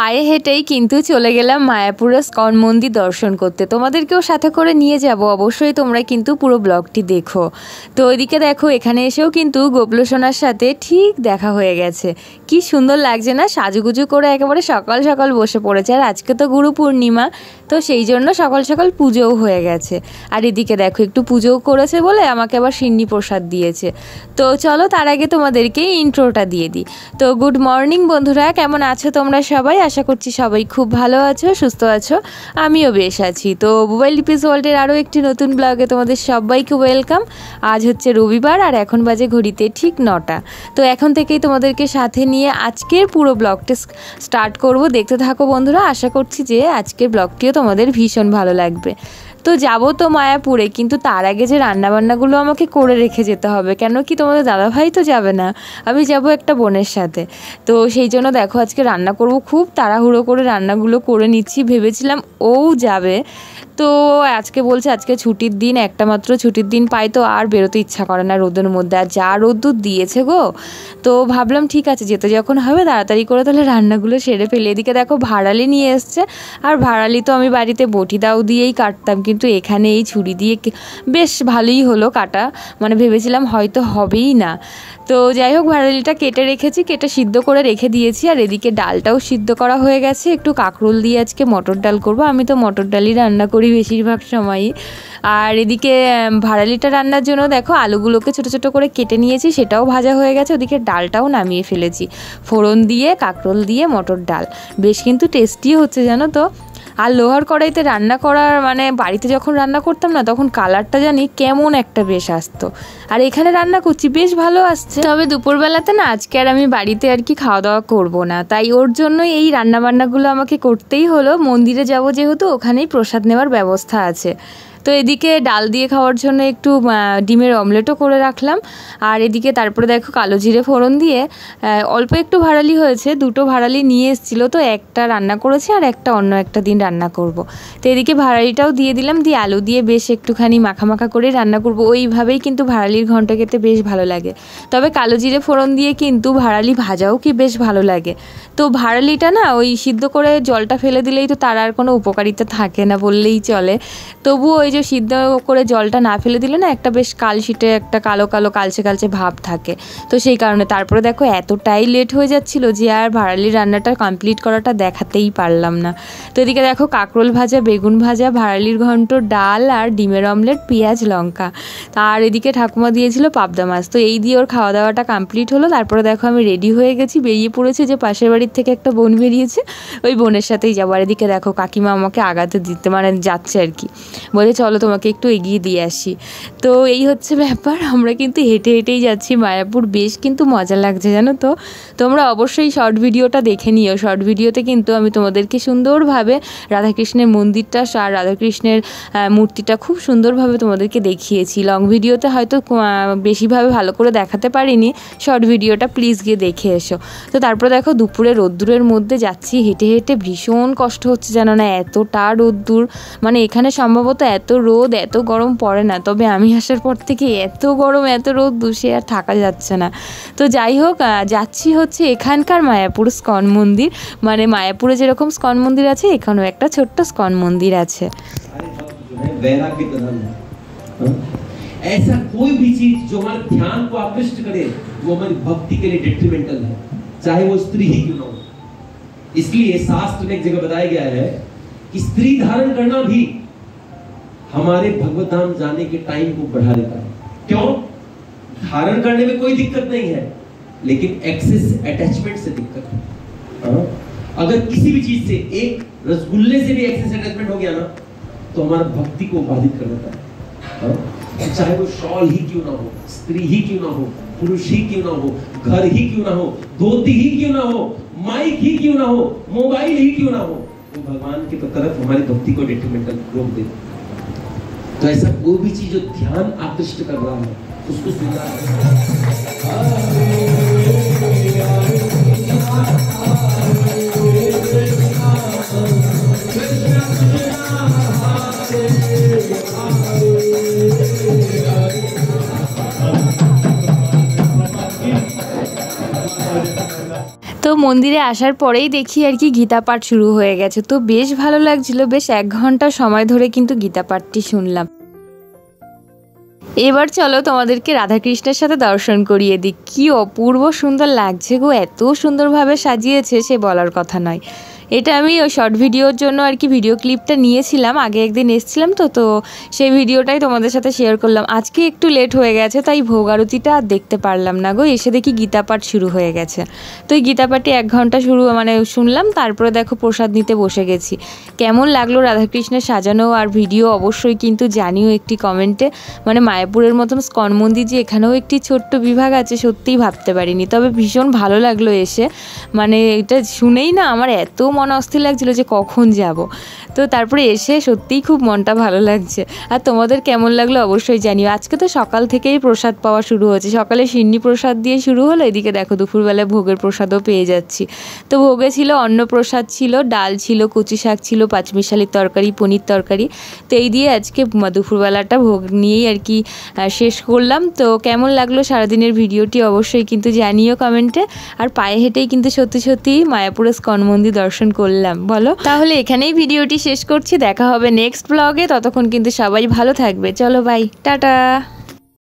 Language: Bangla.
পায়ে হেঁটেই কিন্তু চলে গেলাম মায়াপুরের স্কন মন্দির দর্শন করতে। তোমাদেরকেও সাথে করে নিয়ে যাব, অবশ্যই তোমরা কিন্তু পুরো ব্লগটি দেখো। তো ওইদিকে দেখো, এখানে এসেও কিন্তু গোপলো সোনার সাথে ঠিক দেখা হয়ে গেছে। কি সুন্দর লাগছে না, সাজুগুজু করে একেবারে সকাল সকাল বসে পড়েছে। আর আজকে তো গুরু পূর্ণিমা, তো সেই জন্য সকাল সকাল পুজোও হয়ে গেছে। আর এদিকে দেখো একটু পুজোও করেছে বলে আমাকে আবার সিন্নি প্রসাদ দিয়েছে। তো চলো তার আগে তোমাদেরকে ইন্ট্রোটা দিয়ে দিই। তো গুড মর্নিং বন্ধুরা, কেমন আছো তোমরা সবাই? আশা করছি সবাই খুব ভালো আছো, সুস্থ আছো। আমিও বেশ আছি। তো মোবাইল ডিপিস ওয়ার্ল্ডের আরও একটি নতুন ব্লগে তোমাদের সবাইকে ওয়েলকাম। আজ হচ্ছে রবিবার আর এখন বাজে ঘড়িতে ঠিক 9টা। তো এখন থেকেই তোমাদেরকে সাথে নিয়ে আজকের পুরো ব্লগটা স্টার্ট করব। দেখতে থাকো বন্ধুরা, আশা করছি যে আজকের ব্লগটিও তোমাদের ভীষণ ভালো লাগবে। তো যাবো তো মায়াপুরে, কিন্তু তার আগে যে রান্নাবান্নাগুলো আমাকে করে রেখে যেতে হবে, কেন কি তোমাদের দাদাভাই তো যাবে না, আমি যাব একটা বোনের সাথে। তো সেই জন্য দেখো আজকে রান্না করব, খুব তাড়াহুড়ো করে রান্নাগুলো করে নিচ্ছি। ভেবেছিলাম ও যাবে, তো আজকে বলছে আজকে ছুটির দিন, একটা মাত্র ছুটির দিন পাই, তো আর বেরোতে ইচ্ছা করে না রোদের মধ্যে, আর যা রোদ্দুর দিয়েছে গো। তো ভাবলাম ঠিক আছে, যেতে যখন হবে তাড়াতাড়ি করে তাহলে রান্নাগুলো সেরে ফেলে। এদিকে দেখো ভাড়ালি নিয়ে এসছে, আর ভাড়ালি তো আমি বাড়িতে বটি দাও দিয়েই কাটতাম, কিন্তু এখানে এই ছুরি দিয়ে বেশ ভালোই হলো কাটা, মানে ভেবেছিলাম হয়তো হবেই না। তো যাই হোক, ভাড়ালিটা কেটে রেখেছি, কেটে সিদ্ধ করে রেখে দিয়েছি। আর এদিকে ডালটাও সিদ্ধ করা হয়ে গেছে, একটু কাঁকরোল দিয়ে আজকে মটর ডাল করব। আমি তো মটর ডালই রান্না করি বেশিরভাগ সময়ই। আর এদিকে ভাড়ালিটা রান্নার জন্য দেখো আলুগুলোকে ছোটো ছোটো করে কেটে নিয়েছি, সেটাও ভাজা হয়ে গেছে। ওদিকে ডালটাও নামিয়ে ফেলেছি, ফোড়ন দিয়ে কাঁকরোল দিয়ে মটর ডাল, বেশ কিন্তু টেস্টি হচ্ছে জানো তো। আর লোহার কড়াইতে রান্না করার মানে বাড়িতে যখন রান্না করতাম না, তখন কালারটা জানি কেমন একটা বেশ আসতো, আর এখানে রান্না করছি বেশ ভালো আসছে। তবে দুপুরবেলাতে না আজকে আর আমি বাড়িতে আর কি খাওয়া দাওয়া করবো না, তাই ওর জন্য এই রান্নাবান্নাগুলো আমাকে করতেই হলো। মন্দিরে যাবো যেহেতু, ওখানেই প্রসাদ নেওয়ার ব্যবস্থা আছে। তো এদিকে ডাল দিয়ে খাওয়ার জন্য একটু ডিমের অমলেটও করে রাখলাম। আর এদিকে তারপরে দেখো কালো জিরে ফোড়ন দিয়ে অল্প একটু ভাড়ালি হয়েছে, দুটো ভাড়ালি নিয়ে এসেছিলো, তো একটা রান্না করেছি আর একটা অন্য একটা দিন রান্না করব। তো এদিকে ভাড়ালিটাও দিয়ে দিলাম, দিয়ে আলু দিয়ে বেশ একটুখানি মাখা মাখা করে রান্না করব। ওইভাবেই কিন্তু ভাড়ালির ঘন্ট খেতে বেশ ভালো লাগে। তবে কালো জিরে ফোড়ন দিয়ে কিন্তু ভাড়ালি ভাজাও কি বেশ ভালো লাগে। তো ভাড়ালিটা না ওই সিদ্ধ করে জলটা ফেলে দিলেই তো তার আর কোনো উপকারিতা থাকে না বললেই চলে। তবুও ওই যে সিদ্ধ করে জলটা না ফেলে দিলে না একটা বেশ কালশিটে একটা কালো কালো কালচে কালচে ভাব থাকে। তো সেই কারণে তারপরে দেখো এতটাই লেট হয়ে যাচ্ছিলো যে আর ভাড়ালির রান্নাটা কমপ্লিট করাটা দেখাতেই পারলাম না। তো এদিকে দেখো কাঁকরোল ভাজা, বেগুন ভাজা, ভাড়ালির ঘন্ট, ডাল আর ডিমের অমলেট, পেঁয়াজ লঙ্কা। আর এদিকে ঠাকুমা দিয়েছিল পাবদা মাছ। তো এই দিয়ে ওর খাওয়া দাওয়াটা কমপ্লিট হলো। তারপরে দেখো আমি রেডি হয়ে গেছি, বেরিয়ে পড়েছি। যে পাশের বাড়ির থেকে একটা বোন বেরিয়েছে, ওই বোনের সাথেই যাবো। আর এদিকে দেখো কাকিমা আমাকে আগাতে দিতে মানে যাচ্ছে আর কি, বলে চলো তোমাকে একটু এগিয়ে দিয়ে আসি। তো এই হচ্ছে ব্যাপার, আমরা কিন্তু হেঁটে হেঁটেই যাচ্ছি মায়াপুর, বেশ কিন্তু মজা লাগছে জানো তো। তোমরা অবশ্যই শর্ট ভিডিওটা দেখে নিও। শর্ট ভিডিওতে কিন্তু আমি তোমাদেরকে সুন্দরভাবে রাধাকৃষ্ণের মন্দিরটা আর রাধাকৃষ্ণের মূর্তিটা খুব সুন্দরভাবে তোমাদেরকে দেখিয়েছি। লং ভিডিওতে হয়তো বেশিভাবে ভালো করে দেখাতে পারিনি, শর্ট ভিডিওটা প্লিজ গিয়ে দেখে এসো। তো তারপরে দেখো দুপুরে রোদ্দুরের মধ্যে যাচ্ছি হেঁটে হেঁটে, ভীষণ কষ্ট হচ্ছে জানো না, এতটা রোদ্দুর। মানে এখানে সম্ভবত এত রোদ এত গরম পড়ে না, তবে আমি আসার পর থেকে এত গরম এত রোদ্দুর সে আর থাকা যাচ্ছে না। তো যাই হোক, যাচ্ছি হচ্ছে এখানকার মায়াপুর স্কন মন্দির। মানে মায়াপুরে যেরকম স্কন মন্দির আছে, এখানেও একটা ছোট্ট স্কন মন্দির আছে। ऐसा कोई भी चीज जो हमारे ध्यान को आकृष्ट करे वो हमारी भक्ति के लिए डिट्रीमेंटल है, चाहे वो स्त्री ही क्यों ना हो। इसलिए शास्त्र में एक जगह बताया गया है कि स्त्री धारण करना भी हमारे भगवत धाम जाने के टाइम को बढ़ा देता है। क्यों? धारण करने में कोई दिक्कत नहीं है, लेकिन एक्सेस अटैचमेंट से दिक्कत है। अगर किसी भी चीज से, एक रसगुल्ले से भी एक्सेस अटैचमेंट हो गया ना, तो हमारा भक्ति को बाधित कर देता है। चाहे वो शॉल ही क्यों ना हो, स्त्री ही क्यों ना हो, पुरुष ही क्यों ना हो, घर ही क्यों ना हो, धोती ही क्यों ना हो, माइक ही क्यों ना हो, मोबाइल ही क्यों ना हो, वो भगवान की तरफ हमारी भक्ति को डिट्रीमेंटल रोक देता है। तो ऐसा कोई भी चीज जो ध्यान आकृष्ट कर रहा है उसको स्वीकार তো মন্দিরে আসার পরেই দেখি আর কি গীতা পাঠ শুরু হয়ে গেছে। তো বেশ ভালো লাগছিল, বেশ 1 ঘন্টা সময় ধরে কিন্তু গীতা পাঠটি শুনলাম। এবার চলো তোমাদেরকে রাধাকৃষ্ণের সাথে দর্শন করিয়ে দিই। কি অপূর্ব সুন্দর লাগছে গো, এত সুন্দরভাবে সাজিয়েছে সে বলার কথা নয়। এটা আমি ওই শর্ট ভিডিওর জন্য আর কি ভিডিও ক্লিপটা নিয়েছিলাম, আগে একদিন এসেছিলাম তো সেই ভিডিওটাই তোমাদের সাথে শেয়ার করলাম। আজকে একটু লেট হয়ে গেছে তাই ভোগ আরতিটা আর দেখতে পারলাম না গো। এসে দেখি গীতা পাঠ শুরু হয়ে গেছে। তো এই গীতা পাঠে 1 ঘন্টা শুনলাম, তারপরে দেখো প্রসাদ নিতে বসে গেছি। কেমন লাগলো রাধাকৃষ্ণের সাজানো আর ভিডিও অবশ্যই কিন্তু জানিও একটি কমেন্টে। মানে মায়াপুরের মতন স্কন মন্দির যে এখানেও একটি ছোট্ট বিভাগ আছে সত্যিই ভাবতে পারিনি। তবে ভীষণ ভালো লাগলো এসে, মানে এটা শুনেই না আমার এত মন অস্থির লাগছিল যে কখন যাব। তো তারপরে এসে সত্যিই খুব মনটা ভালো লাগছে। আর তোমাদের কেমন লাগলো অবশ্যই জানিও। আজকে তো সকাল থেকেই প্রসাদ পাওয়া শুরু হয়েছে, সকালে সিন্নি প্রসাদ দিয়ে শুরু হলো, এদিকে দেখো দুপুরবেলায় ভোগের প্রসাদও পেয়ে যাচ্ছি। তো ভোগে ছিল অন্ন প্রসাদ, ছিল ডাল, ছিল কচি শাক, ছিল পাঁচমিশালির তরকারি, পনির তরকারি। তো এই দিয়ে আজকে দুপুরবেলাটা ভোগ নিয়েই আর কি শেষ করলাম। তো কেমন লাগলো সারাদিনের ভিডিওটি অবশ্যই কিন্তু জানিও কমেন্টে। আর পায়ে হেঁটেই কিন্তু সত্যি সত্যি মায়াপুরের স্কন মন্দির দর্শন করলাম। বলো তাহলে এখানেই ভিডিওটি শেষ করছি, দেখা হবে নেক্সট ব্লগে। ততক্ষণ কিন্তু সবাই ভালো থাকবে। চলো বাই, টাটা।